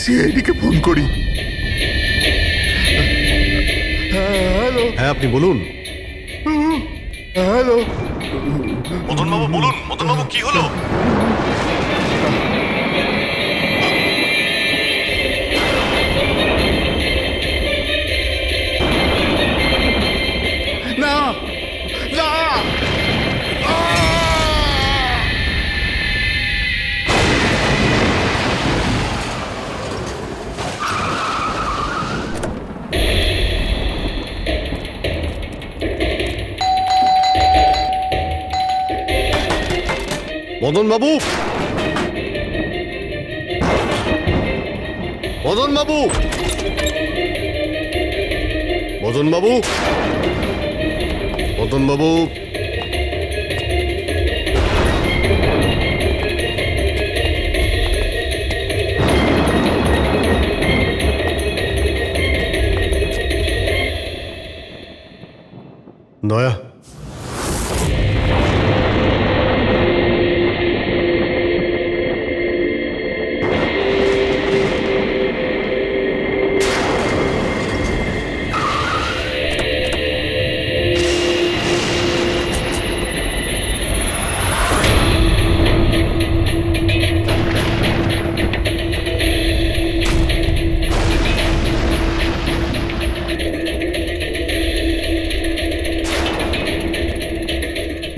সিআইডিকে phone করি। Hello. হ্যাঁ, আপনি বলুন। হ্যালো। মদনবাবু বলুন। মদনবাবু, কি হলো? না না, মদনবাবু, মদনবাবু, মদনবাবু, মদনবাবু, দয়া,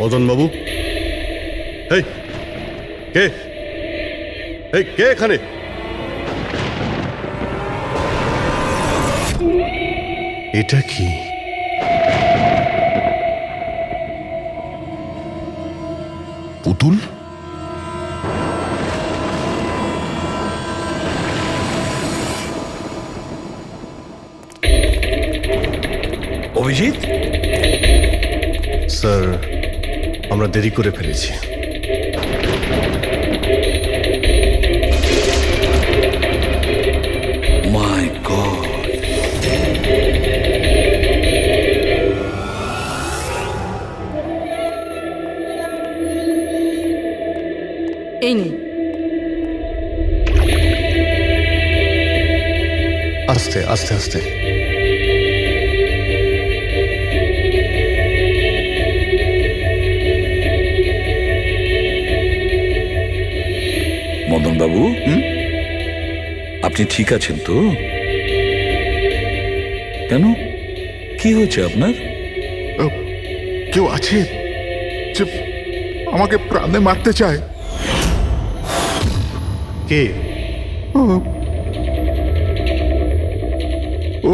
মদনবাবু, এই কে? এই কে এখানে? এটা কি? পুতুল? অভিজিৎ, স্যার, আমরা দেরি করে ফেলেছি। মাই গড, এই নিন। আস্তে আস্তে আস্তে। মদনবাবু, আপনি ঠিক আছেন তো? কেন, কি হয়েছে আপনার? কেউ আছে যে আমাকে প্রাণে মারতে চায়? কে? ও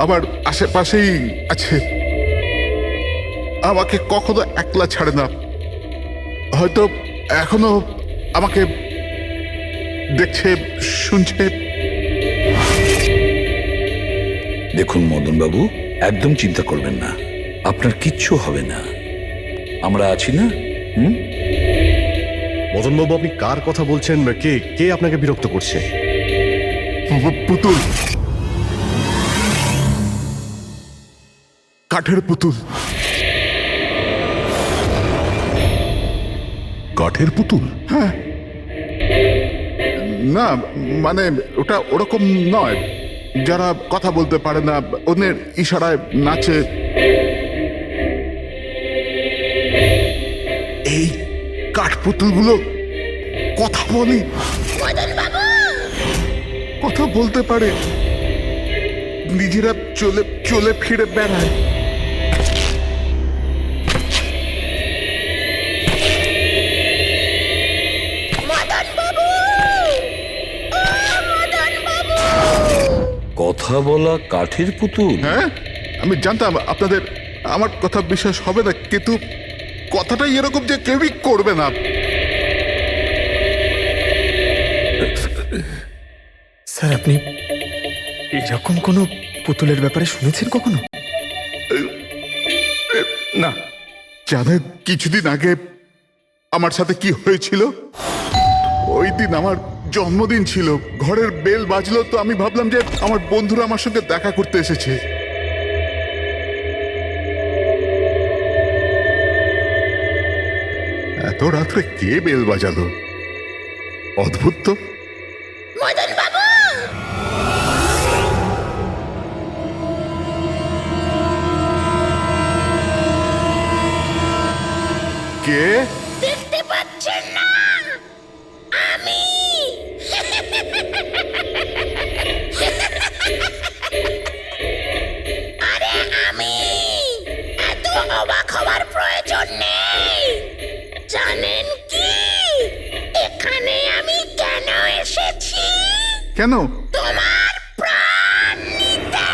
আমার আশেপাশেই আছে। আমাকে কখনো একলা ছাড়ে না। হয়তো এখনো আমাকে দেখছে, শুনছে। দেখুন মদনবাবু, একদম চিন্তা করবেন না। আপনার কিচ্ছু হবে না, আমরা আছি না? হুম? মদনবাবু, আপনি কার কথা বলছেন? কে কে আপনাকে বিরক্ত করছে? পুতুল, কাঠের পুতুল। কাঠের পুতুল? হ্যাঁ, না মানে ওটা ওরকম নয়, যারা কথা বলতে পারে না, অন্যের ইশারায় নাচে। এই কাঠ পুতুলগুলো কথা বলে, কথা বলতে পারে, নিজেরা চলে চলে ফিরে বেড়ায়। কথা বলা কাঠের পুতুল? হ্যাঁ, আমি জানতাম আপনাদের আমার কথা বিশ্বাস হবে না, কিন্তু কথাটাই এরকম যে কেউই করবে না। স্যার, আপনি এরকম কোনো পুতুলের ব্যাপারে শুনেছেন কখনো? না, জানেন কিছুদিন আগে আমার সাথে কি হয়েছিল? ওই দিন আমার জন্মদিন ছিল, ঘরের বেল বাজলো, তো আমি ভাবলাম যে আমার বন্ধুরা আমার সঙ্গে দেখা করতে এসেছে। এত রাত্রে কে বেল বাজালো? অদ্ভুত তো। কে? দেখতে পাচ্ছেন না? আমি আরে আমি, এত অবাক হওয়ার প্রয়োজন নেই। জানেন কি এখানে আমি কেন এসেছি? কেন? তোমার প্রাণ নিতে।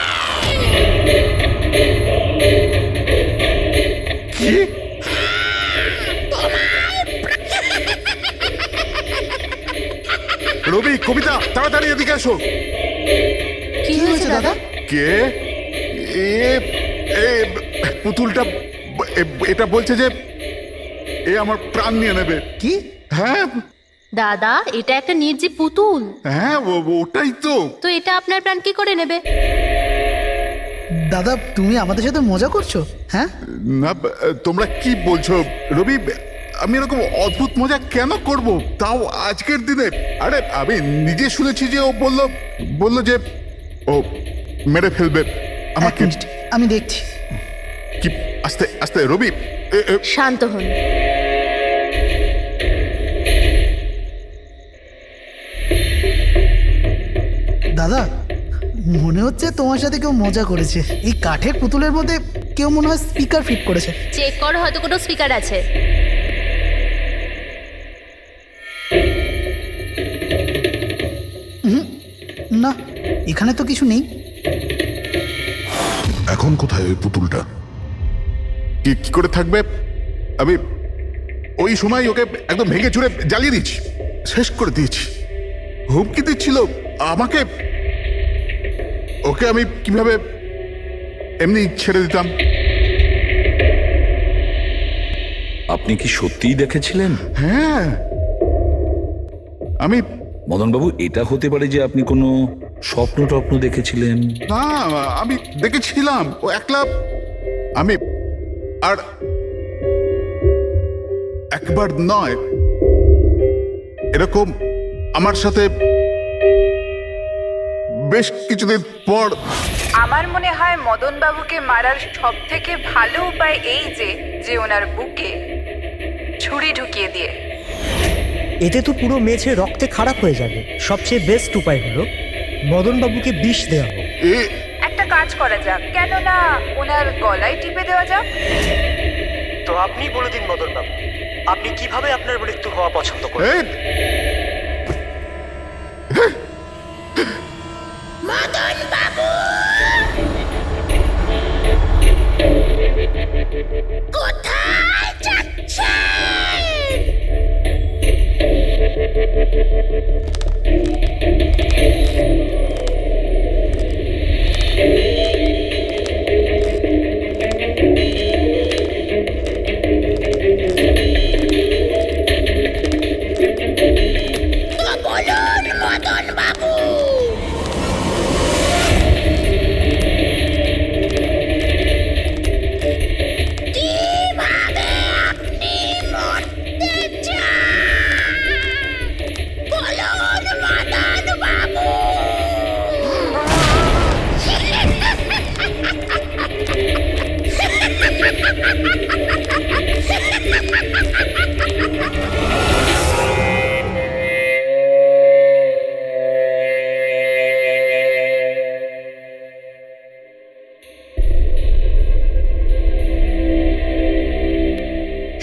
কি? রবি, কবিতা, তাড়াতাড়ি এদিকে এসো। কি হয়েছে দাদা? কে? এ এ পুতুলটা এটা বলছে যে এ আমার প্রাণ নিয়ে নেবে। কি? হ্যাঁ দাদা, এটা একটা নির্জীব পুতুল, হ্যাঁ, ওটাই তো। তো এটা আপনার প্রাণ কি করে নেবে? দাদা, তুমি আমাদের সাথে মজা করছো? হ্যাঁ, না, তোমরা কি বলছো? রবি, আমি এরকম অদ্ভুত মজা কেন করব, তাও আজকের দিনে? আরে আমি নিজে শুনেছি যে ও বললো যে ও মেরে ফেলবে এক আমাকে। মিনিট, আমি দেখছি। কি? আস্তে আস্তে রবি। শান্ত হন। দাদা, মনে হচ্ছে তোমার সাথে কেউ মজা করেছে। এই কাঠের পুতুলের মধ্যে কেউ মনে হয় স্পিকার ফিট করেছে। চেক করো, হয়তো কোনো স্পিকার আছে। না, এখানে তো কিছু নেই। এখন কোথায় ওই পুতুলটা? কি করে থাকবে? আমি ওই সময় ওকে একদম ভেঙে চুরে জ্বালিয়ে দিয়েছি, শেষ করে দিয়েছি। হুমকি দিচ্ছিল আমাকে, ওকে আমি কিভাবে এমনি ছেড়ে দিতাম? আপনি কি সত্যিই দেখেছিলেন? হ্যাঁ, আমি মদনবাবু, এটা হতে পারে যে আপনি কোনো স্বপ্ন টপ্ন দেখেছিলেন। না, আমি দেখেছিলাম ও একলা। আমি আর একবার নয়, এরকম আমার সাথে বেশ কিছুদিন পর। আমার মনে হয় মদন বাবুকে মারার সব থেকে ভালো উপায় এই যে ওনার বুকে ছুরি ঢুকিয়ে দিয়ে। এতে তো পুরো মেঝে রক্তে খারাপ হয়ে যাবে। সবচেয়ে বেস্ট উপায় হলো মদনবাবুকে বিষ দেওয়া হোক। একটা কাজ করা যাক, কেন না ওনার গলায় টিপে দেওয়া যাক। তো আপনি বলে দিন মদনবাবু, আপনি কিভাবে আপনার মৃত্যু হওয়া পছন্দ করেন? মদন বাবু, কোথায় যাচ্ছেন?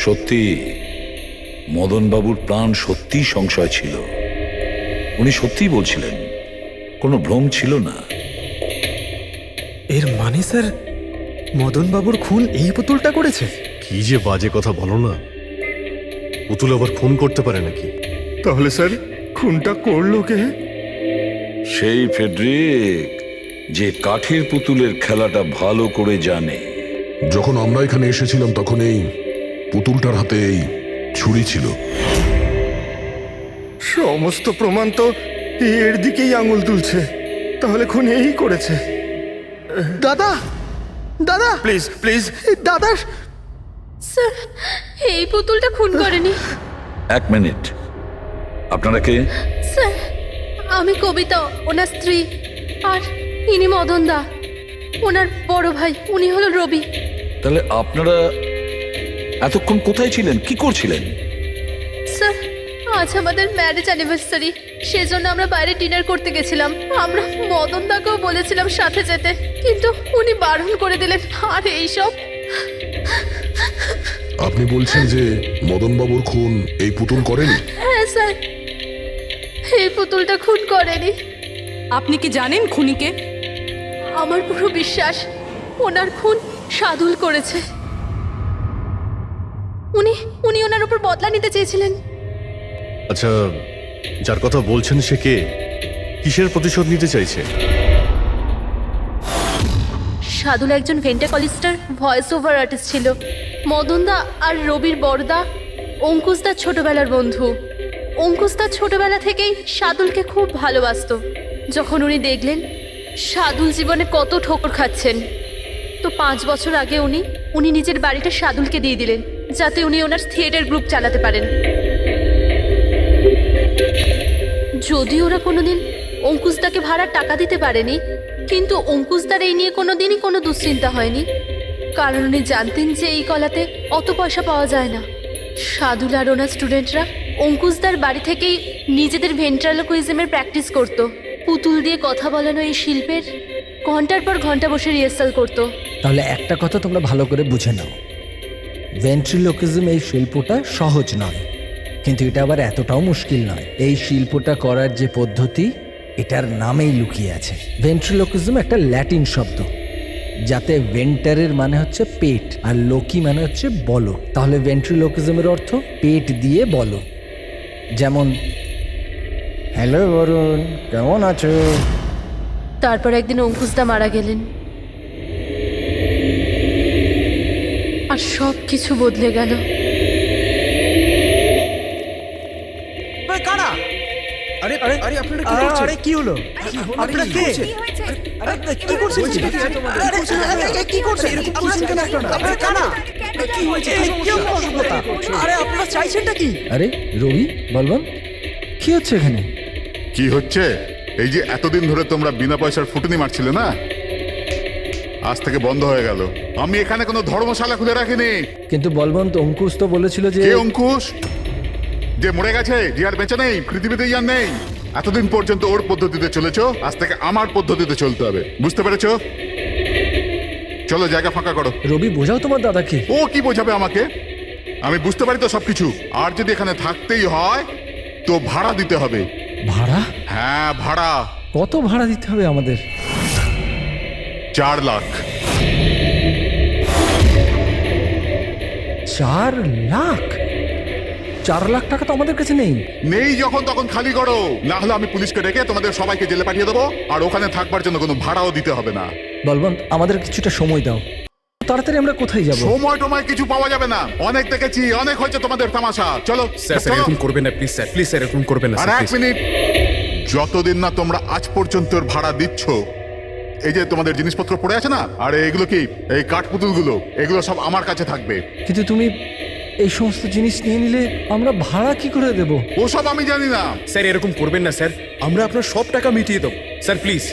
সত্যি মদনবাবুর প্রাণ সত্যি সংশয় ছিল। উনি সত্যিই বলছিলেন, কোনো ভ্রম ছিল না। এর মানে স্যার মদন বাবুর খুন এই পুতুলটা করেছে? কি যে বাজে কথা বলো না, পুতুল আবার খুন করতে পারে নাকি? তাহলে স্যার খুনটা করলো কে? সেই ফেডরিক যে কাঠের পুতুলের খেলাটা ভালো করে জানে। যখন আমরা এখানে এসেছিলাম তখন এই পুতুলটার হাতে এই ছুরি ছিল। সমস্ত প্রমাণ তো এর দিকেই আঙুল তুলছে। তাহলে খুন এই করেছে। দাদা দাদা প্লিজ প্লিজ দাদা স্যার এই পুতুলটা খুন করেনি। এক মিনিট, আপনারা কে? স্যার আমি কবিতা, ওনার স্ত্রী, আর ইনি মদন দা, ওনার বড় ভাই। উনি হলো রবি। তাহলে আপনারা এতক্ষণ কোথায় ছিলেন, কি করছিলেন? স্যার আজ আমাদের ম্যারেজ অ্যানিভার্সারি, সেজন্য আমরা বাইরে ডিনার করতে গেছিলাম। আমরা মদন দাকেও বলেছিলাম সাথে যেতে, কিন্তু উনি বারণ করে দিলেন। আর এইসব আপনি বলছেন যে মদনবাবুর খুন এই পুতুল করেনি? হ্যাঁ স্যার, এই পুতুলটা খুন করেনি। আপনি কি জানেন খুনিকে? আমার পুরো বিশ্বাস ওনার খুন সাদুল করেছে। উনি উনি ওনার উপর বদলা নিতে চেয়েছিলেন। আচ্ছা, যার কথা বলছেন সে কে? কিসের প্রতিশোধ নিতে চাইছে? সাদুল একজন ভেন্টাকলিস্টার ভয়েস ওভার আর্টিস্ট ছিল। মদনদা আর রবির বড়দা অঙ্কুশদার ছোটবেলার বন্ধু। অঙ্কুশদা ছোটবেলা থেকেই সাদুলকে খুব ভালোবাসতো। যখন উনি দেখলেন সাদুল জীবনে কত ঠোকর খাচ্ছেন, তো 5 বছর আগে উনি নিজের বাড়িটা সাদুলকে দিয়ে দিলেন, যাতে উনি ওনার থিয়েটার গ্রুপ চালাতে পারেন। যদি ওরা কোনোদিন অঙ্কুশদাকে ভাড়ার টাকা দিতে পারেনি, কিন্তু অঙ্কুশদার এই নিয়ে কোনোদিনই কোনো দুশ্চিন্তা হয়নি, কারণ উনি জানতেন যে এই কলাতে অত পয়সা পাওয়া যায় না। সাদুল আর ওনার স্টুডেন্টরা অঙ্কুশদার বাড়ি থেকেই নিজেদের ভেন্ট্রালোকুইজমের প্র্যাকটিস করত। পুতুল দিয়ে কথা বলানো এই শিল্পের ঘন্টার পর ঘন্টা বসে রিহার্সাল করতো। তাহলে একটা কথা তোমরা ভালো করে বুঝে নাও, ভেন্ট্রিলোকিজম এই শিল্পটা সহজ নয়, কিন্তু এটা আবার এতটাও মুশকিল নয়। এই শিল্পটা করার যে পদ্ধতি, এটার নামেই লুকিয়ে আছে। ভেন্ট্রিলোকিজম একটা ল্যাটিন শব্দ, যাতে ভেন্টারের মানে হচ্ছে পেট আর লোকি মানে হচ্ছে বলো। তাহলে ভেন্ট্রিলোকিজমের অর্থ পেট দিয়ে বলো। যেমন, হ্যালো বরুণ, কেমন আছো? তারপর একদিন অঙ্কুশদা মারা গেলেন, আর সব কিছু বদলে গেল। কারা? আরে আরে আরে আপনারা কি করছেন? আরে কি হলো? আপনারা কে? আরে কি করছেন? কি করছেন? আপনারা কারা? কি হয়েছে? কি অসভ্যতা? আরে আপনারা চাইছেনটা কি? আরে রবি, বলবান, কি হচ্ছে এখানে? কি হচ্ছে? এই যে এতদিন ধরে তোমরা বিনা পয়সার ফুটনি মারছিলে না, আজ থেকে বন্ধ হয়ে গেল। আমি এখানে কোনো ধর্মশালা খুলে রাখিনি। কিন্তু বলবন্ত, অঙ্কুশ তো বলেছিল যে... কে অঙ্কুশ? যে মরে গেছে, যে আর বেঁচে নেই, পৃথিবীতে আর নেই। এতদিন পর্যন্ত ওর পদ্ধতিতে চলেছো, আজ থেকে আমার পদ্ধতিতে চলতে হবে। বুঝতে পেরেছো? চলো জায়গা ফাঁকা করো। রবি, বোঝাও তোমার দাদাকে। ও কি বোঝাবে আমাকে? আমি বুঝতে পারি তো সবকিছু। আর যদি এখানে থাকতেই হয় তো ভাড়া দিতে হবে। ভাড়া? হ্যাঁ, ভাড়া। কত ভাড়া দিতে হবে আমাদের? 4 লাখ। 4 লাখ? 4 লাখ টাকা তো আমাদের কাছে নেই। নেই যখন তখন খালি করো, না হলে আমি পুলিশকে ডেকে তোমাদের সবাইকে জেলে পাঠিয়ে দেবো, আর ওখানে থাকবার জন্য কোনো ভাড়াও দিতে হবে না। বলবন্ত, আমাদের কিছুটা সময় দাও। তাড়াতাড়ি আমরা কোথায় যাব? সময় টময় কিছু পাওয়া যাবে না। অনেক দেখেছি, অনেক হয়েছে তোমাদের তামাশা। চলো স্যার স্যার চলো। এরকম করবেন না প্লিজ স্যার, প্লিজ স্যার এরকম করবেন না আর স্যার, 1 মিনিট, যতদিন না তোমরা আজ পর্যন্ত ভাড়া দিচ্ছ, এই যে তোমাদের জিনিসপত্র পড়ে আছে না, আর এগুলো কি, এই কাঠপুতুলগুলো, এগুলো সব আমার কাছে থাকবে। কিন্তু তুমি এই সমস্ত জিনিস নিয়ে নিলে আমরা ভাড়া কি করে দেব? ওসব আমি জানি না। স্যার এরকম করবেন না স্যার, আমরা আপনার সব টাকা মিটিয়ে দেবো স্যার, প্লিজ।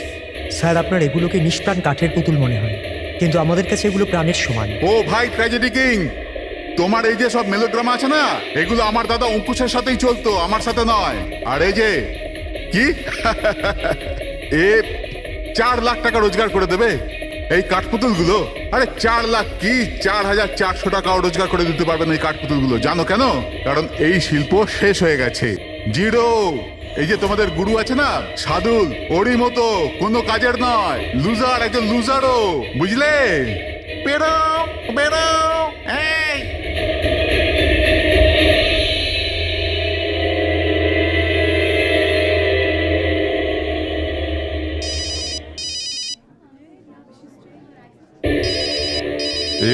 স্যার আপনার এগুলোকে নিষ্প্রাণ কাঠের পুতুল মনে হয়, কিন্তু আমাদের কাছে এগুলো প্রাণের সমান। ও ভাই ট্র্যাজেডি কিং, তোমার এই যে সব মেলোড্রামা আছে না, এগুলো আমার দাদা অঙ্কুশের সাথেই চলতো, আমার সাথে নয়। আর এই যে কি এ 4 লাখ টাকা রোজগার করে দেবে, এই কাঠপুতুলগুলো, আরে 4 লাখ কি 4,400 টাকাও রোজগার করে দিতে পারবেন এই কাঠপুতুলগুলো। জানো কেন? কারণ এই শিল্প শেষ হয়ে গেছে, জিরো। এই যে তোমাদের গুরু আছে না সাদুল, ওরই মতো কোনো কাজের নয়, লুজার, একজন লুজারও, বুঝলে? বেরো বেরো এই।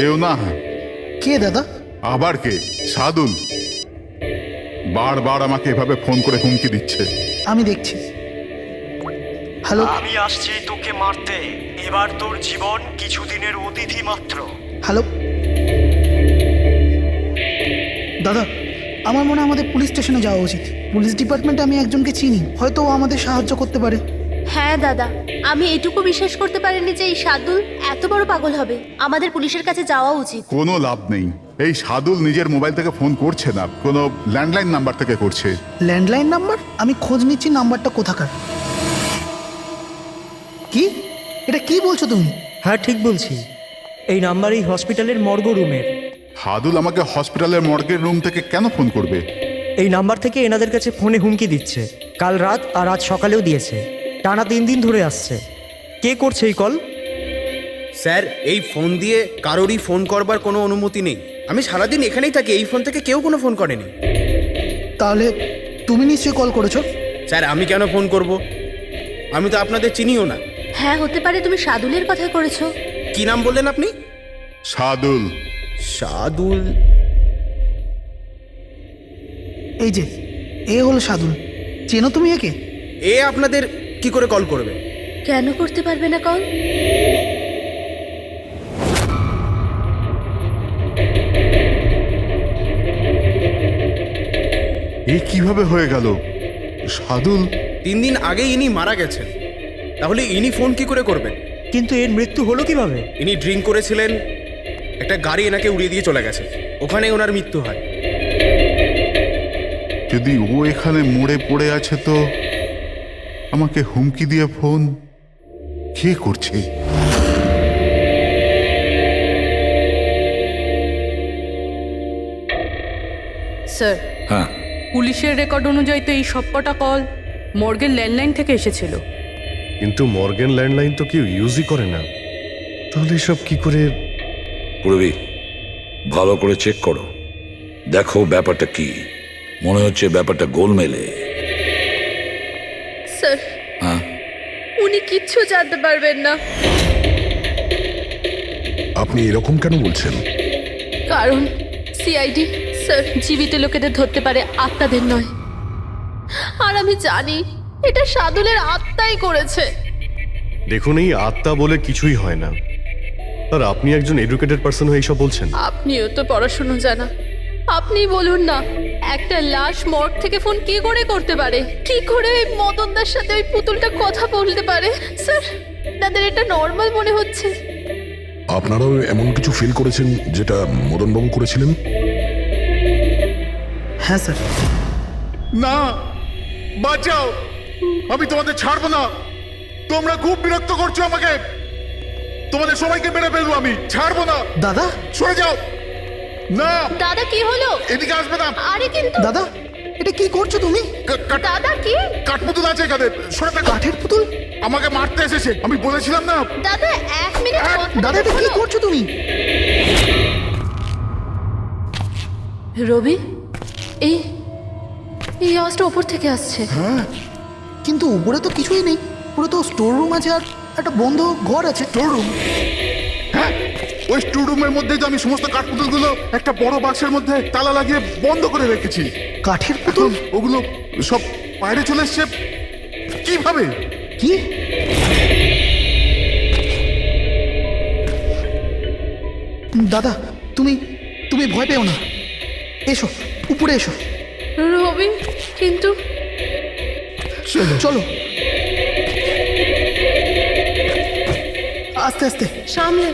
এও না, কে দাদা? আবার কে? সাদুল বারবার আমাকে এভাবে ফোন করে হুমকি দিচ্ছে। আমি দেখছি। হ্যালো। আমি আসছি তোকে মারতে। এবার তোর জীবন কিছুদিনের অতিথি মাত্র। হ্যালো দাদা, আমার মনে হয় আমাদের পুলিশ স্টেশনে যাওয়া উচিত। পুলিশ ডিপার্টমেন্টে আমি একজনকে চিনি, হয়তো ও আমাদের সাহায্য করতে পারে। হ্যাঁ দাদা, আমি এটুকু বিশ্বাস করতে পারিনি যে এই সাদুল এত বড় পাগল হবে। আমাদের পুলিশের কাছে যাওয়া উচিত। কোনো লাভ নেই, এই সাদুল নিজের মোবাইল থেকে ফোন করছে না, কোনো ল্যান্ডলাইন নাম্বার থেকে করছে। Landline number? আমি খোঁজ নিচ্ছি নাম্বারটা কোথাকার। কি? এটা কি বলছো তুমি? হ্যাঁ ঠিক বলছি, এই নাম্বার এই হসপিটালের মর্গ রুমের। সাদুল আমাকে হসপিটালের মর্গের রুম থেকে কেন ফোন করবে? এই নাম্বার থেকে এনাদের কাছে ফোনে হুমকি দিচ্ছে। কাল রাত আর আজ সকালেও দিয়েছে, টানা 3 দিন ধরে আসছে। কে করছে এই কল? স্যার, এই ফোন দিয়ে কারোরই ফোন করবার কোনো অনুমতি নেই। আমি সারাদিন এখানেই থাকি, এই ফোন থেকে কেউ কোনো ফোন করেনি। তাহলে তুমি নিশ্চয়ই কল করেছো? স্যার, আমি কেন ফোন করব? আমি তো আপনাদের চিনিও না। হ্যাঁ হতে পারে তুমি সাদুলের কথা করেছো। কি নাম বললেন আপনি? সাদুল। সাদুল? এই যে এ হলো সাদুল, চেনো তুমি একে? এ আপনাদের কি করে কল করবে? কেন করতে পারবে না কল? এ কিভাবে হয়ে গেল? সাদুল 3 দিন আগে ইনি মারা গেছেন, তাহলে ইনি ফোন কি করে করবেন? কিন্তু এর মৃত্যু হলো কিভাবে? ইনি ড্রিঙ্ক করেছিলেন, একটা গাড়ি এনাকে উড়িয়ে দিয়ে চলে গেছে, ওখানে ওনার মৃত্যু হয়। যদি ও এখানে মরে পড়ে আছে, তো আমাকে হুমকি দিয়ে ফোন কে করছে? স্যার, হ্যাঁ, পুলিশের রেকর্ড অনুযায়ী তো এই সবকটা কল মর্গের ল্যান্ডলাইন থেকে এসেছিল। কিন্তু মর্গেন ল্যান্ডলাইন তো কেউ ইউজই করে না, তাহলে সব কি করে? পুরবি ভালো করে চেক করো, দেখো ব্যাপারটা কি। মনে হচ্ছে ব্যাপারটা গোলমেলে। স্যার, হ্যাঁ, উনি কিচ্ছু জানতে পারবেন না। আপনি এরকম কেন বলছেন? কারণ সিআইডি স্যার জীবিত লোকেদের ধরতে পারে, আত্মাদের নয়। আর আমি জানি এটা সাদুলের আত্মাই করেছে। দেখুন, এই আত্মা বলে কিছুই হয় না। আর আপনি একজন এডুকেটেড পার্সন হয়ে এইসব বলছেন? আপনিও তো পড়াশুনো জানা, আপনি বলুন না, একটা লাশ মর্গ থেকে ফোন কি করে করতে পারে? কি করে ওই মদনদার সাথে ওই পুতুলটা কথা বলতে পারে? স্যার, তাদের এটা নর্মাল মনে হচ্ছে। আপনারাও এমন কিছু ফিল করেছেন যেটা মদনবাবু করেছিলেন? হ্যাঁ স্যার। না, বাঁচাও, আমি তোমাদের ছাড়বো না। তোমরা খুব বিরক্ত করছো আমাকে, তোমাদের সবাইকে মেরে ফেলবো আমি, ছাড়বো না। দাদা, সরে যাও। না দাদা কি হলো? এদিকে আসবে না। আরে কিন্তু দাদা, এটা কি করছো তুমি? দাদা কি? কাঠপুতুল আছে এখানে, সরে থাকো। কাঠের পুতুল? আমাকে মারতে এসেছে, আমি বলেছিলাম না। দাদা 1 মিনিট দাদা, এটা কি করছো তুমি? রবি, এই এই আওয়াজটা ওপর থেকে আসছে। হ্যাঁ, কিন্তু উপরে তো কিছুই নেই, পুরো তো স্টোর রুম আছে আর একটা বন্ধ ঘর আছে। Store room? হ্যাঁ, ওই স্টোর রুমের মধ্যেই তো আমি সমস্ত কাঠপুতুলগুলো একটা বড় বাক্সের মধ্যে তালা লাগিয়ে বন্ধ করে রেখেছি। কাঠের পুতুল? ওগুলো সব বাইরে চলে এসছে কিভাবে? কি? দাদা, তুমি তুমি ভয় পেও না, এসো উপরে এসো। রবি, কিন্তু চলো আস্তে আস্তে সামলে।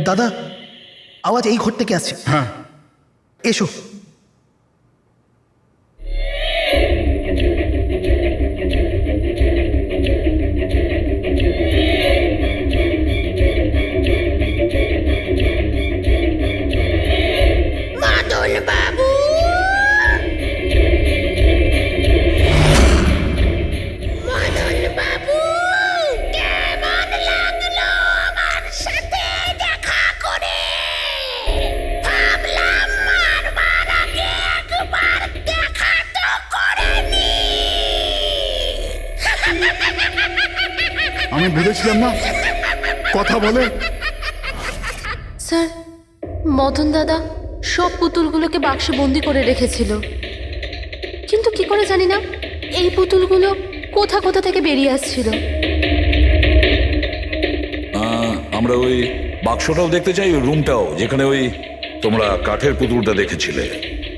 দাদা, আওয়াজ এই ঘর থেকে আসছে। হ্যাঁ, এসো। মদন বাবু, মদন বাবু, কেমন লাগলো আমার সাথে দেখা করে? ভাবলাম মারবার আগে একবার দেখা তো করে নি। আমি ভেবেছিলাম না কথা বলে। স্যার, মদন দাদা সব পুতুলগুলোকে বাক্সে বন্দি করে রেখেছিল, কিন্তু কি করে জানি না এই পুতুলগুলো কোথা কোথা থেকে বেরিয়ে আসছিল। আমরা ওই বাক্সটাও দেখতে চাই, ওই রুমটাও যেখানে ওই তোমরা কাঠের পুতুলটা দেখেছিলে,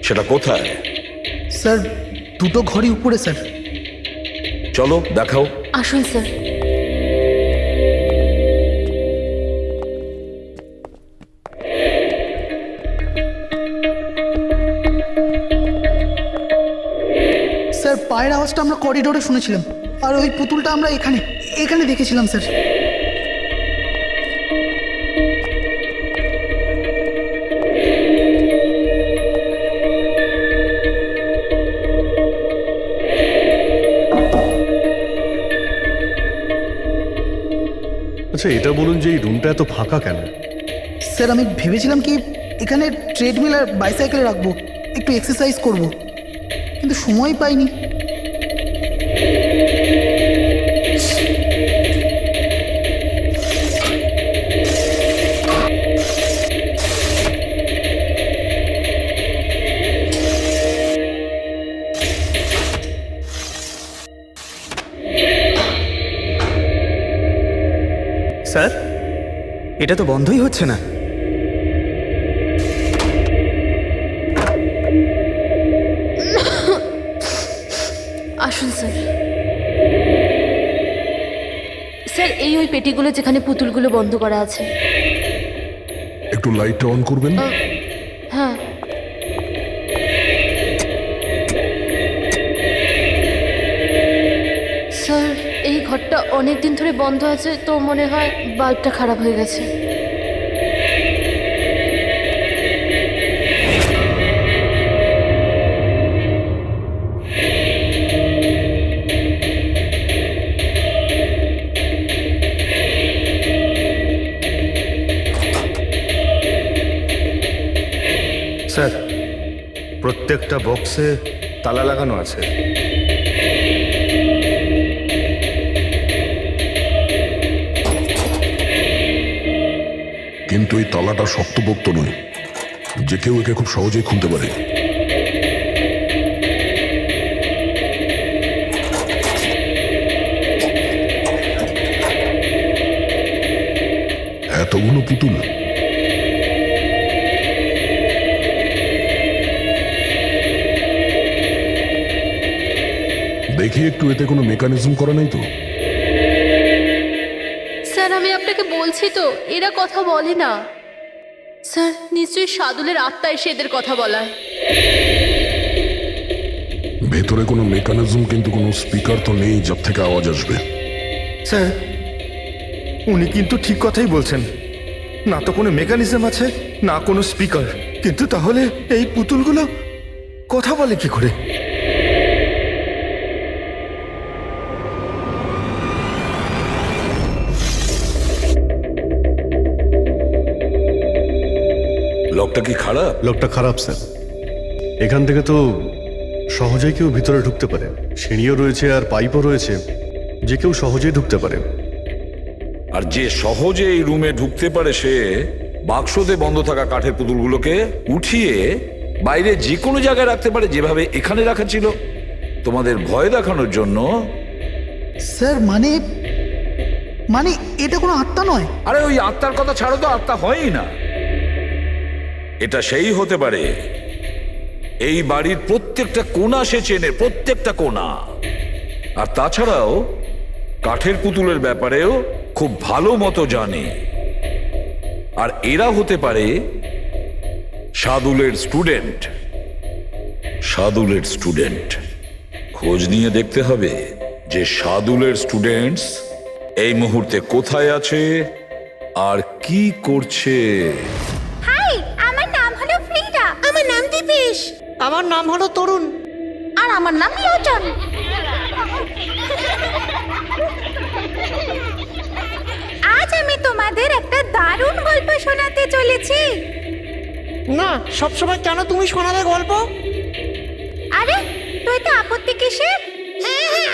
সেটা কোথায়? স্যার, দুটো ঘরই উপরে স্যার। চলো দেখাও। আসুন স্যার। স্যার, পায়ের আওয়াজটা আমরা করিডোরে শুনেছিলাম, আর ওই পুতুলটা আমরা এখানে এখানে দেখেছিলাম স্যার। আচ্ছা, এটা বলুন যে এই রুমটা এত ফাঁকা কেন? স্যার, আমি ভেবেছিলাম কি এখানে ট্রেডমিল আর বাইসাইকেল রাখবো, একটু এক্সারসাইজ করব, কিন্তু সময় পাইনি। স্যার, এটা তো বন্ধই হচ্ছে না। আসুন স্যার। স্যার, এই ওই পেটিগুলো যেখানে পুতুলগুলো বন্ধ করা আছে। একটু লাইটটা অন করবেন? হ্যাঁ। স্যার, এই ঘরটা অনেক দিন ধরে বন্ধ আছে, তো মনে হয় বাল্বটা খারাপ হয়ে গেছে। স্যার, প্রত্যেকটা বক্সে তালা লাগানো আছে। কিন্তু এই তালাটা শক্তপোক্ত নয়, যে কেউ একে খুব সহজেই খুলতে পারে। এতগুলো পুতুল, দেখি একটু, এতে কোনো মেকানিজম করা নেই তো? স্যার, আমি আপনাকে বলছি তো, এরা কথা বলে না। স্যার, নিশ্চয়ই সাদুলের আত্মা এসে এদের কথা বলায়। ভেতরে কোনো মেকানিজম, কিন্তু কোনো স্পিকার তো নেই যার থেকে আওয়াজ আসবে। স্যার, উনি কিন্তু ঠিক কথাই বলছেন। না তো কোনো মেকানিজম আছে, না কোনো স্পিকার, কিন্তু তাহলে এই পুতুলগুলো কথা বলে কি করে? লকটা কি খারাপ? লকটা খারাপ স্যার। এখান থেকে তো সহজেই কেউ ভিতরে ঢুকতে পারে। সিঁড়িও রয়েছে আর পাইপও রয়েছে, যে কেউ সহজেই ঢুকতে পারে। আর যে সহজে এই রুমে ঢুকতে পারে সে বাক্সতে বন্ধ থাকা কাঠের পুতুলগুলোকে উঠিয়ে বাইরে যে কোনো জায়গায় রাখতে পারে, যেভাবে এখানে রাখা ছিল তোমাদের ভয় দেখানোর জন্য। স্যার, মানে এটা কোনো আত্মা নয়। আরে ওই আত্মার কথা ছাড়ো তো, আত্মা হয়ই না। এটা সেই হতে পারে এই বাড়ির প্রত্যেকটা কোণা সে চেনে, প্রত্যেকটা কোণা। আর তাছাড়াও কাঠের পুতুলের ব্যাপারেও খুব ভালো মতো জানে। আর এরা হতে পারে শাদুলের স্টুডেন্ট। শাদুলের স্টুডেন্ট খোঁজ নিয়ে দেখতে হবে যে শাদুলের স্টুডেন্টস এই মুহূর্তে কোথায় আছে আর কি করছে। হাই, আমার নাম হলো ফ্রিডা। আমার নাম দীপেশ। আমার নাম হলো তরুণ। আর আমার নাম লোচন। আজ আমি তোমাদের একটা দারুণ গল্প শোনাতে চলেছি। না, সবসময় কেন তুমি শোনাবে গল্প? আরে তুই তো আপত্তি কিসের? হ্যাঁ,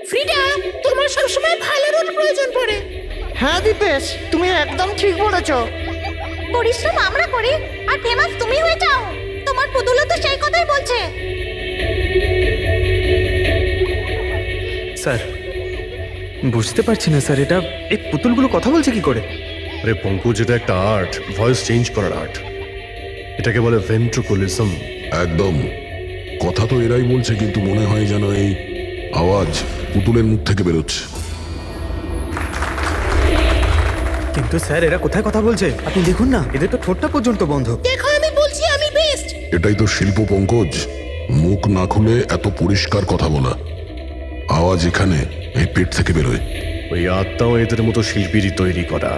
ফ্রিডা, তোমার সবসময় ভালো রোল প্রয়োজন পড়ে। হ্যাঁ দীপেশ, তুমি একদম ঠিক বলেছো। পরিশ্রম আমরা করি আর ফেমাস তুমি হয়ে যাও। তোমার পুতুলও তো সেই কথাই বলছে। স্যার, বুঝতে পারছি না স্যার, এটা এই পুতুলগুলো কথা বলছে কি করে? আরে পঙ্কজ, এটা একটা আর্ট, ভয়েস চেঞ্জ করার আর্ট। এটাকে বলে ভেন্ট্রোকুলিজম। একদম। কথা তো এরাই বলছে, কিন্তু মনে হয় যেন এই আওয়াজ পুতুলের মুখ থেকে বেরোচ্ছে। কিন্তু স্যার, এরা কোথায় কথা বলছে? আপনি দেখুন না, এদের তো ঠোঁটটা পর্যন্ত বন্ধ। দেখো, আমি বলছি আমি বেস্ট। এটাই তো শিল্প পঙ্কজ, মুখ না খুলে এত পরিষ্কার কথা বলা। আওয়াজ এখানে এই পেট থেকে বেরোয়। ওই আর্টটাও এদের মতো শিল্পীরই তৈরি করা।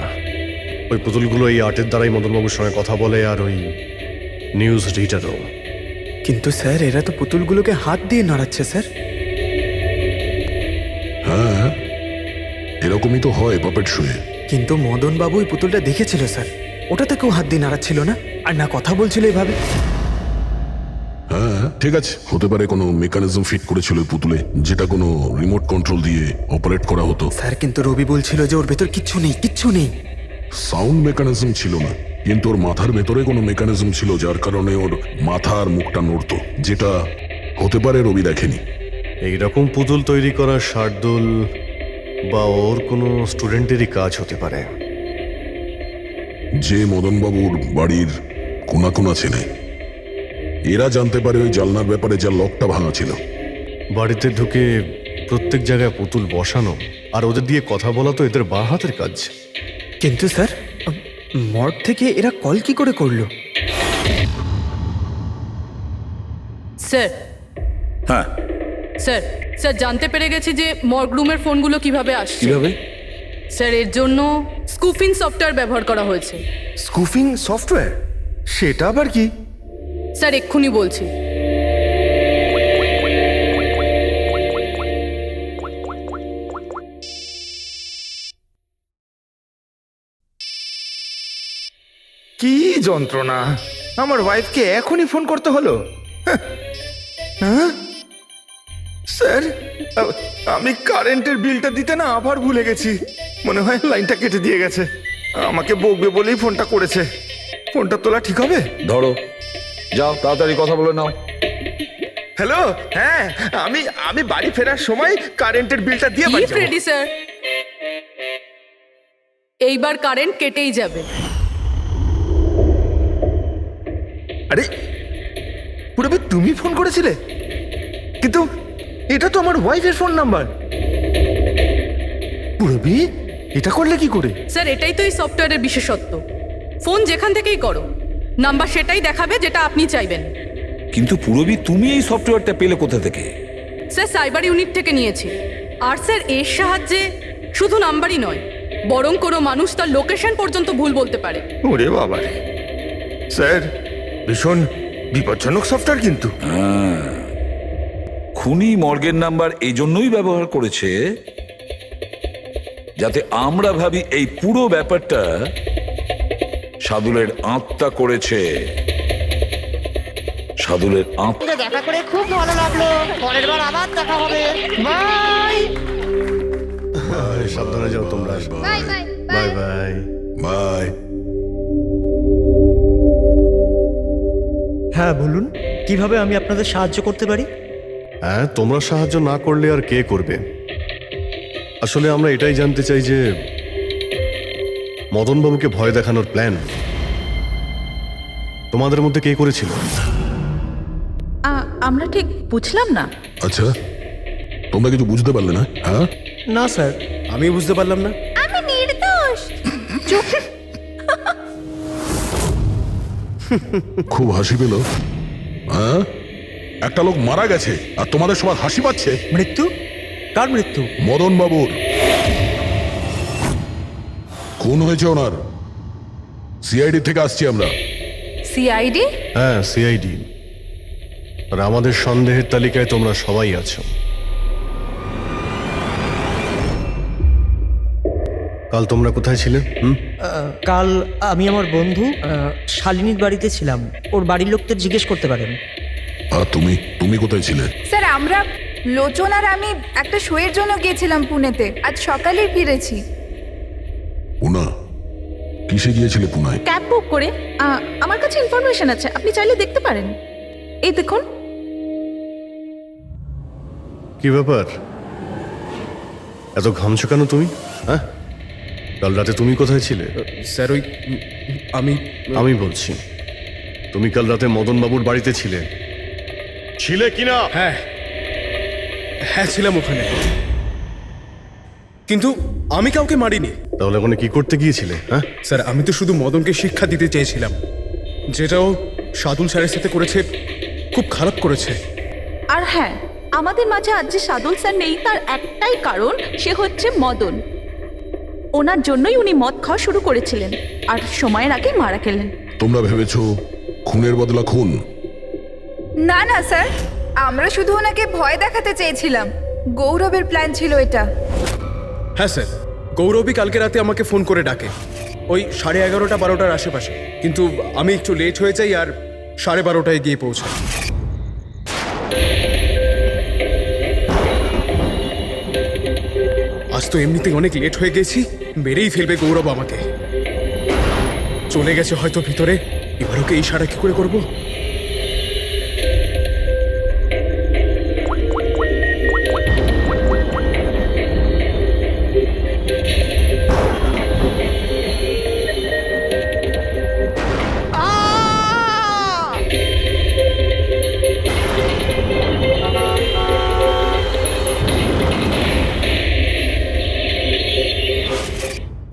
ওই পুতুলগুলো এই আর্টের দ্বারাই মদনবাবুর সঙ্গে কথা বলে, আর ওই নিউজ রিডারও। কিন্তু স্যার, এরা তো পুতুলগুলোকে হাত দিয়ে নাড়াচ্ছে স্যার। হ্যাঁ, এরকমই তো হয় পাপেট শুয়ে। কিন্তু মদন বাবু ওই পুতুলটা দেখেছিল স্যার, ওটাতে কেউ হাত দিয়ে নাড়াচ্ছিল না, আর না কথা বলছিল এভাবে। হ্যাঁ ঠিক আছে, হতে পারে কোনো মেকানিজম ফিট করেছিল ওই পুতুলে, যেটা কোনো রিমোট কন্ট্রোল দিয়ে অপারেট করা হতো। স্যার, কিন্তু রবি বলছিল যে ওর ভেতর কিচ্ছু নেই, কিচ্ছু নেই। সাউন্ড মেকানিজম ছিল না, কিন্তু ওর মাথার ভেতরে কোনো মেকানিজম ছিল, যার কারণে ওর মাথা আর মুখটা নড়তো, যেটা হতে পারে রবি দেখেনি। এইরকম পুতুল তৈরি করা শার্দুল বা ওর কোনো স্টুডেন্টেরই কাজ হতে পারে, যে মদনবাবুর বাড়ির কোনা কোনা চেনে। এরা জানতে পারে ওই জানলার ব্যাপারে, যা লকটা ভাঙা ছিল। বাড়িতে ঢুকে প্রত্যেক জায়গায় পুতুল বসানো আর ওদের দিয়ে কথা বলা তো এদের বাঁ হাতের কাজ। কিন্তু স্যার, মর্গ থেকে এরা কল কি করে করলো? স্যার, হ্যাঁ স্যার, স্যার, জানতে পেরে গেছি যে মর্গ রুমের ফোনগুলো কিভাবে আসছে। কিভাবে? স্যার, এর জন্য স্কুফিং সফটওয়্যার ব্যবহার করা হয়েছে। স্কুফিং সফটওয়্যার? সেটা আবার কি? স্যার, এক্ষুনি বলছি। কি যন্ত্রণা! আমার ওয়াইফকে এখনই ফোন করতে হলো। হ্যাঁ স্যার, আমি কারেন্টের বিলটা দিতে না আবার ভুলে গেছি। মনে হয় লাইনটা কেটে দিয়ে গেছে। আমাকে বকবে বলেই ফোনটা করেছে। ফোনটা তোলা ঠিক হবে? ধরো, যাও তাড়াতাড়ি কথা বলে নাও। হ্যালো, হ্যাঁ, আমি বাড়ি ফেরার সময় কারেন্টের বিলটা দিয়ে বাড়ি যাবো। রেডি স্যার, এইবার কারেন্ট কেটেই যাবে। আরে পুরবি, তুমি ফোন করেছিলে? কিন্তু এটা তো আমার ওয়াইফের ফোন নাম্বার। পুরবি, এটা করলে কি করে? স্যার, এটাই তো এই সফটওয়্যারের বিশেষত্ব। ফোন যেখান থেকেই করো, নাম্বার সেটাই দেখাবে যেটা আপনি চাইবেন। কিন্তু পুরবি, তুমি এই সফটওয়্যারটা পেলে কোথা থেকে? স্যার, সাইবার ইউনিট থেকে নিয়েছি। আর স্যার, এর সাহায্যে শুধু নাম্বারই নয়, বরং কোনো মানুষ তার লোকেশন পর্যন্ত ভুল বলতে পারে। ওরে বাবা রে! স্যার, ভীষণ বিপজ্জনক সফটওয়্যার কিন্তু। খুনি মর্গের নাম্বার এই জন্যই ব্যবহার করেছে যাতে আমরা ভাবি এই পুরো ব্যাপারটা শাদুলের আত্মা করেছে। শাদুলের আত্মা। দেখা করে খুব ভালো লাগলো। পরের বার আবার দেখা হবে। বাই। সাবধানে যাও তোমরা। Bye bye bye bye bye. হ্যাঁ বলুন, কিভাবে আমি আপনাদের সাহায্য করতে পারি? হ্যাঁ, তোমরা সাহায্য না করলে আর কে করবে? আসলে আমরা এটাই জানতে চাই যে মদনবাবুকে ভয় দেখানোর প্ল্যান তোমাদের মধ্যে কে করেছিল? আমরা ঠিক বুঝলাম না। আচ্ছা, তোমরা কিছু বুঝতে পারলে না? হ্যাঁ না স্যার, আমি বুঝতে পারলাম না। আমি নির্দোষ। খুব হাসি পেল, হ্যাঁ? একটা লোক মারা গেছে আর তোমাদের সবার হাসি পাচ্ছে। মৃত্যু? কার মৃত্যু? মদন বাবুর খুন হয়েছে ওনার। সিআইডি থেকে আসছি আমরা। সিআইডি? হ্যাঁ, সিআইডি। আর আমাদের সন্দেহের তালিকায় তোমরা সবাই আছো। কাল তোমরা কোথায় ছিলে? কাল আমি আমার বন্ধু শালিনীর বাড়িতে ছিলাম। ওর বাড়ির লোকদের জিজ্ঞেস করতে পারেন। আর তুমি তুমি কোথায় ছিলে? স্যার আমরা লোচন আর আমি একটা শোয়ের জন্য গিয়েছিলাম পুনেতে, আজ সকালেই ফিরেছি। পুনা? কিসে গিয়েছিলে পুনায়? ক্যাব বুক করে আমার কাছে ইনফরমেশন আছে, আপনি চাইলে দেখতে পারেন। এই দেখুন। কি ব্যাপার, এত ঘামছো কেন তুমি? হ্যাঁ, কাল রাতে তুমি কোথায় ছিলে? স্যার ওই আমি বলছি, তুমি কাল রাতে মদন বাবুর বাড়িতে ছিলে কিনা? হ্যাঁ হ্যাঁ ছিলাম ওখানে, কিন্তু আমি কাউকে মারিনি। তাহলে ওখানে কি করতে গিয়েছিলে? হ্যাঁ স্যার আমি তো শুধু মদনকে শিক্ষা দিতে চেয়েছিলাম, যেটাও সাদুল স্যারের সাথে করেছে, খুব খারাপ করেছে। আর হ্যাঁ, আমাদের মাঝে আজ যে সাদুল স্যার নেই তার একটাই কারণ, সে হচ্ছে মদন। ওনার জন্যই উনি মদ খাওয়া শুরু করেছিলেন আর সময়ের আগেই মারা গেলেন। তোমরা ভেবেছো খুনের বদলা খুন? না না স্যার, আমরা শুধু ওনাকে ভয় দেখাতে চেয়েছিলাম। গৌরবের প্ল্যান ছিল এটা। হ্যাঁ স্যার, গৌরবই কালকে রাতে আমাকে ফোন করে ডাকে, ওই 11:30-12টার আশেপাশে, কিন্তু আমি একটু লেট হয়ে যাই আর 12:30টায় গিয়ে পৌঁছাই। আজ তো এমনিতেই অনেক লেট হয়ে গেছি, মেরেই ফেলবে গৌরব আমাকে। চলে গেছে হয়তো ভিতরে, এবার ওকে ইশারা কি করে করবো?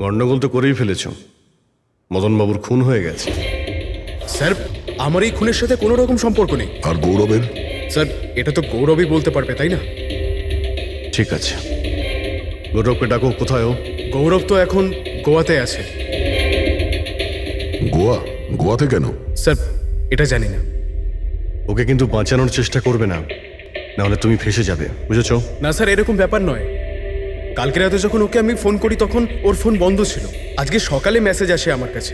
গন্ডগোল তো করেই ফেলেছ, মদন বাবুর খুন হয়ে গেছে। স্যার আমার এই খুনের সাথে কোনো রকম সম্পর্ক নেই। আর গৌরবের? স্যার এটা তো গৌরবই বলতে পারবে, তাই না? ঠিক আছে, গৌরবকে ডাকো। কোথায় ও? গৌরব তো এখন গোয়াতে আছে। গোয়া? গোয়াতে কেন? স্যার এটা জানি না। ওকে কিন্তু বাঁচানোর চেষ্টা করবে না, নাহলে তুমি ফেসে যাবে, বুঝেছো? না স্যার, এরকম ব্যাপার নয়। কালকে রাতে যখন ওকে আমি ফোন করি তখন ওর ফোন বন্ধ ছিল। আজকে সকালে মেসেজ আসে আমার কাছে।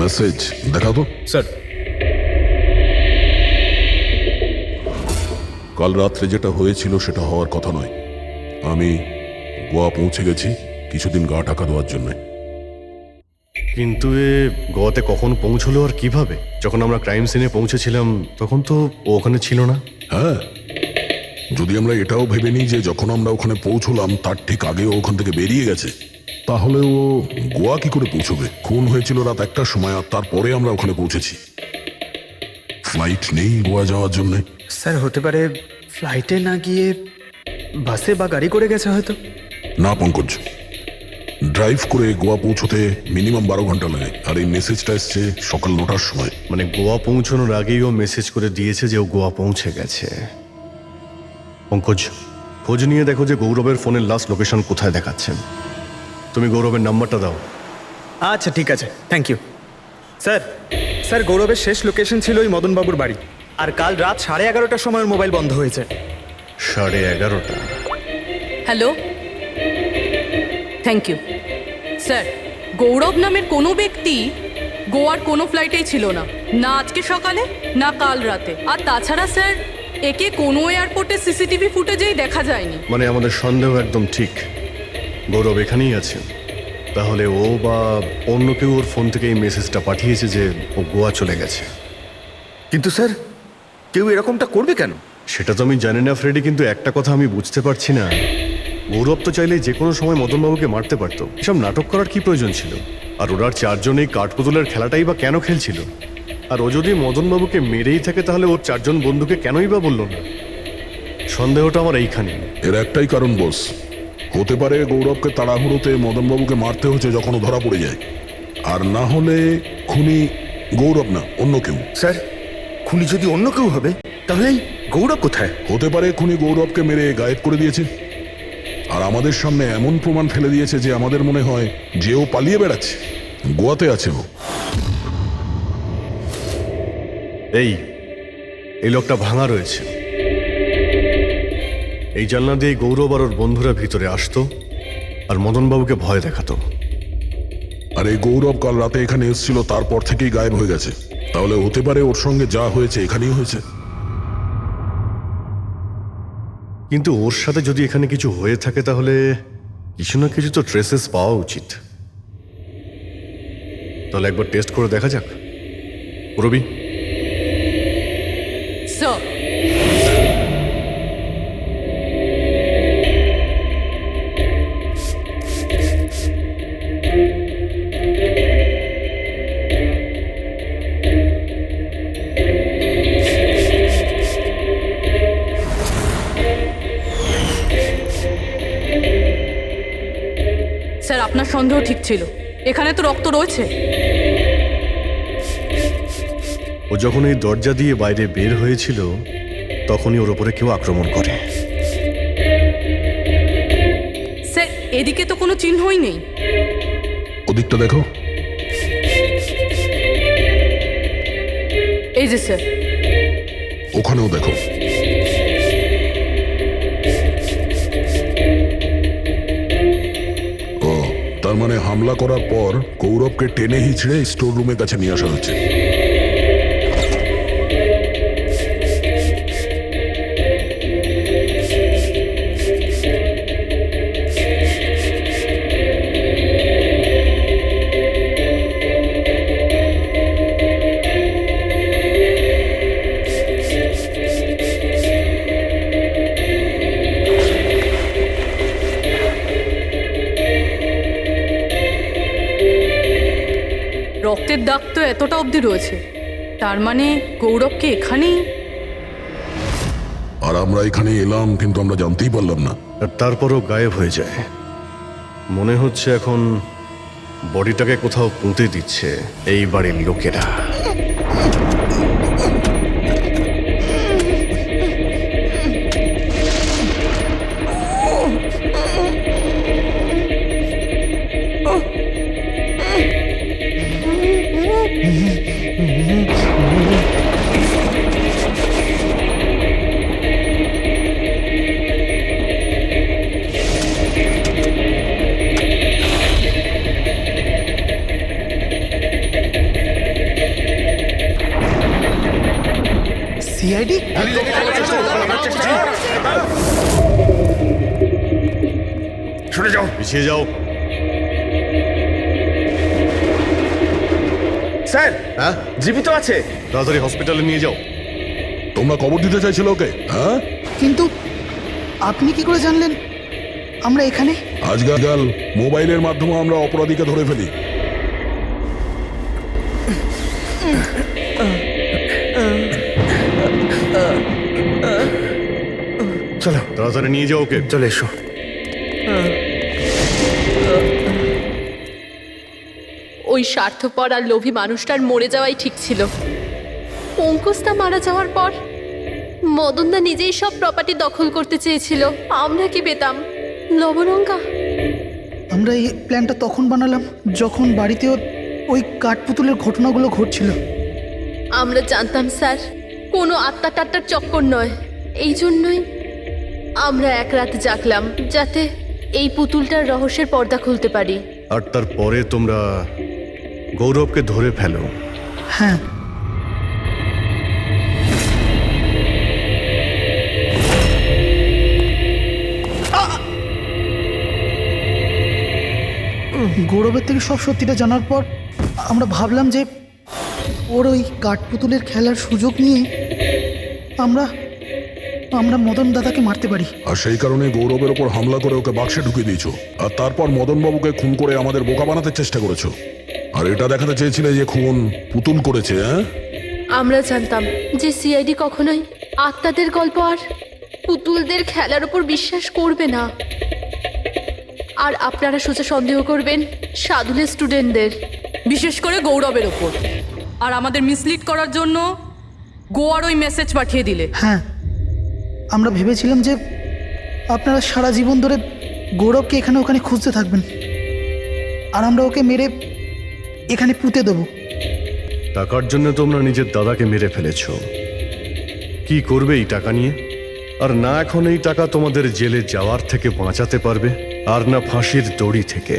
মেসেজ দেখাও তো। স্যার কাল রাত্রে যেটা হয়েছিল সেটা হওয়ার কথা নয়। আমি গোয়া পৌঁছে গেছি কিছুদিন গা ঢাকা দেওয়ার জন্য। কিন্তু এ গোয়াতে কখন পৌঁছলো আর কিভাবে? যখন আমরা ক্রাইম সিনে পৌঁছেছিলাম তখন তো ও ওখানে ছিল না। হ্যাঁ, যদি আমরা এটাও ভেবে নিই যে যখন আমরা ওখানে পৌঁছলাম তার ঠিক আগেও ওখান থেকে বেরিয়ে গেছে, তাহলে ও গোয়া কি করে পৌঁছবে? খুন হয়েছিল রাত 1টার সময় আর তারপরে আমরা ওখানে পৌঁছেছি। ফ্লাইট নেই গোয়া যাওয়ার জন্য। স্যার হতে পারে ফ্লাইটে না গিয়ে বাসে বা গাড়ি করে গেছে হয়তো। না পঙ্কজ, ড্রাইভ করে গোয়া পৌঁছতে মিনিমাম 12 ঘন্টা লাগে, আর এই মেসেজটা এসছে সকাল 9টার সময়। মানে গোয়া পৌঁছানোর আগেই ও মেসেজ করে দিয়েছে যে ও গোয়া পৌঁছে গেছে। পঙ্কজ, খোঁজ নিয়ে দেখো যে গৌরবের ফোনের লাস্ট লোকেশন কোথায় দেখাচ্ছে। তুমি গৌরবের নাম্বারটা দাও। আচ্ছা ঠিক আছে, থ্যাংক ইউ স্যার। স্যার গৌরবের শেষ লোকেশন ছিল ওই মদনবাবুর বাড়ি, আর কাল রাত 11:30টার সময় ওর মোবাইল বন্ধ হয়েছে। 11:30? Hello, thank you sir. Gaurav নামের কোনো ব্যক্তি গোয়ার কোনো ফ্লাইটেই ছিল না, না আজকে সকালে না কাল রাতে। আর তাছাড়া স্যার, একে কোনো এয়ারপোর্টে সিসিটিভি ফুটেজেই দেখা যায়নি। মানে আমাদের সন্দেহ একদম ঠিক, গৌরব এখানেই আছে। তাহলে ও বা অন্য কেউ ওর ফোন থেকে এই মেসেজটা পাঠিয়েছে যে ও গোয়া চলে গেছে। কিন্তু স্যার, কেউ এরকমটা করবে কেন? সেটা তো আমি জানি না ফ্রেডি, কিন্তু একটা কথা আমি বুঝতে পারছি না, গৌরব তো চাইলে যে কোনো সময় মদনবাবুকে মারতে পারতো। এসব নাটক করার কি প্রয়োজন ছিল? আর ওরা চারজন এই কাঠপুতুলের খেলাটাই বা কেন খেলছিল? আর ও যদি মদনবাবুকে মেরেই থাকে তাহলে ওর 4 জন বন্ধুকে কেনই বা বললো না? সন্দেহটা আমার এইখানে। এর একটাই কারণ বস, হতে পারে গৌরবকে তাড়াহুড়োতে মদনবাবুকে মারতে হচ্ছে যখন ও ধরা পড়ে যায়, আর না হলে খুনি গৌরব না, অন্য কেউ। স্যার খুনি যদি অন্য কেউ হবে তাহলে এই গৌরব কোথায়? হতে পারে খুনি গৌরবকে মেরে গায়েব করে দিয়েছে, আর আমাদের সামনে এমন প্রমাণ ফেলে দিয়েছে যে আমাদের মনে হয় যে ও পালিয়ে বেড়াচ্ছে, গোয়াতে আছে ও। এই লকটা ভাঙা রয়েছে। এই জানলা দিয়ে গৌরব আর ওর বন্ধুরা ভিতরে আসতো আর মদনবাবুকে ভয় দেখাতো। আর এই গৌরব কাল রাতে এখানে এসেছিল, তারপর থেকেই গায়েব হয়ে গেছে। তাহলে হতে পারে ওর সঙ্গে যা হয়েছে এখানেই হয়েছে। কিন্তু ওর সাথে যদি এখানে কিছু হয়ে থাকে তাহলে কিছু না কিছু তো ট্রেসেস পাওয়া উচিত। তাহলে একবার টেস্ট করে দেখা যাক। রবি, স্যার স্যার আপনার সন্দেহ ঠিক ছিল, এখানে তো রক্ত রয়েছে। ও যখন এই দরজা দিয়ে বাইরে বের হয়েছিল তখনই ওর ওপরে কেউ আক্রমণ করে। স্যার এদিকে তো কোনো চিহ্নই নেই। ওদিকটা দেখো। এই যে স্যার, ওখানেও দেখো। ও, তার মানে হামলা করার পর গৌরবকে টেনে হিচড়ে স্টোর রুমের কাছে নিয়ে আসা হচ্ছে। রক্তের দাগ তো এতটা অবধি রয়েছে, তার মানে গৌরবকে এখানেই। আর আমরা এখানে এলাম কিন্তু আমরা জানতেই পারলাম না। আর তারপরও গায়েব হয়ে যায়। মনে হচ্ছে এখন বডিটাকে কোথাও পুঁতে দিচ্ছে এই বাড়ির লোকেরা। সিআইডি? সরে যাও, পিছিয়ে যাও। স্যার হ্যাঁ, জীবিত আছে। তাড়াতাড়ি হসপিটালে নিয়ে যাও। তোমরা খবর দিতে চাইছিল ওকে? হ্যাঁ, কিন্তু আপনি কি করে জানলেন আমরা এখানে? আজকাল মোবাইলের মাধ্যমে আমরা অপরাধীকে ধরে ফেলি। চলো তাড়াতাড়ি নিয়ে যাও ওকে। চলে এসো। ওই স্বার্থপর আর লোভী মানুষটার মরে যাওয়াই ঠিক ছিল। অঙ্কুশদা মারা যাওয়ার পর মদনদা নিজেই সব প্রপার্টি দখল করতে চেয়েছিল। আমরা কি পেতাম? লবণঙ্গা। আমরা এই প্ল্যানটা তখন বানালাম যখন বাড়িতে ওই কাঠপুতুলের ঘটনাগুলো ঘটছিল। আমরা জানতাম স্যার কোনো আত্মা টাত্মার চক্কর নয়। এই জন্যই আমরা এক রাত জাগলাম যাতে এই পুতুলটার রহস্যের পর্দা খুলতে পারি। আর তারপরে তোমরা গৌরবকে ধরে ফেলো। হ্যাঁ, গৌরবের থেকে সব সত্যিটা জানার পর আমরা ভাবলাম যে ওর ওই কাঠপুতুলের খেলার সুযোগ নিয়ে আমরা মদন দাদাকে মারতে পারি। আর সেই কারণে গৌরবের ওপর হামলা করে ওকে বাক্সে ঢুকিয়ে দিয়েছো, আর তারপর মদনবাবুকে খুন করে আমাদের বোকা বানাতে চেষ্টা করেছো। আর এটা দেখাতে চেয়েছিলে যে খুন পুতুল করেছে। হ্যাঁ, আমরা জানতাম যে সিআইডি কখনোই আত্মাদের গল্প আর পুতুলদের খেলার উপর বিশ্বাস করবে না। আর আপনারা সোজা সন্দেহ করবেন সাধুনের স্টুডেন্টদের, বিশেষ করে গৌরবের ওপর। আর আমাদের মিসলিড করার জন্য গোয়ার ওই মেসেজ পাঠিয়ে দিলে। হ্যাঁ, আমরা ভেবেছিলাম যে আপনারা সারা জীবন ধরে গৌরবকে এখানে ওখানে খুঁজতে থাকবেন, আর আমরা ওকে মেরে এখানে পুঁতে দেবো। টাকার জন্য তোমরা নিজের দাদাকে মেরে ফেলেছো। কি করবে এই টাকা নিয়ে? আর না এখন এই টাকা তোমাদের জেলে যাওয়ার থেকে বাঁচাতে পারবে, আর না ফাঁসির দড়ি থেকে।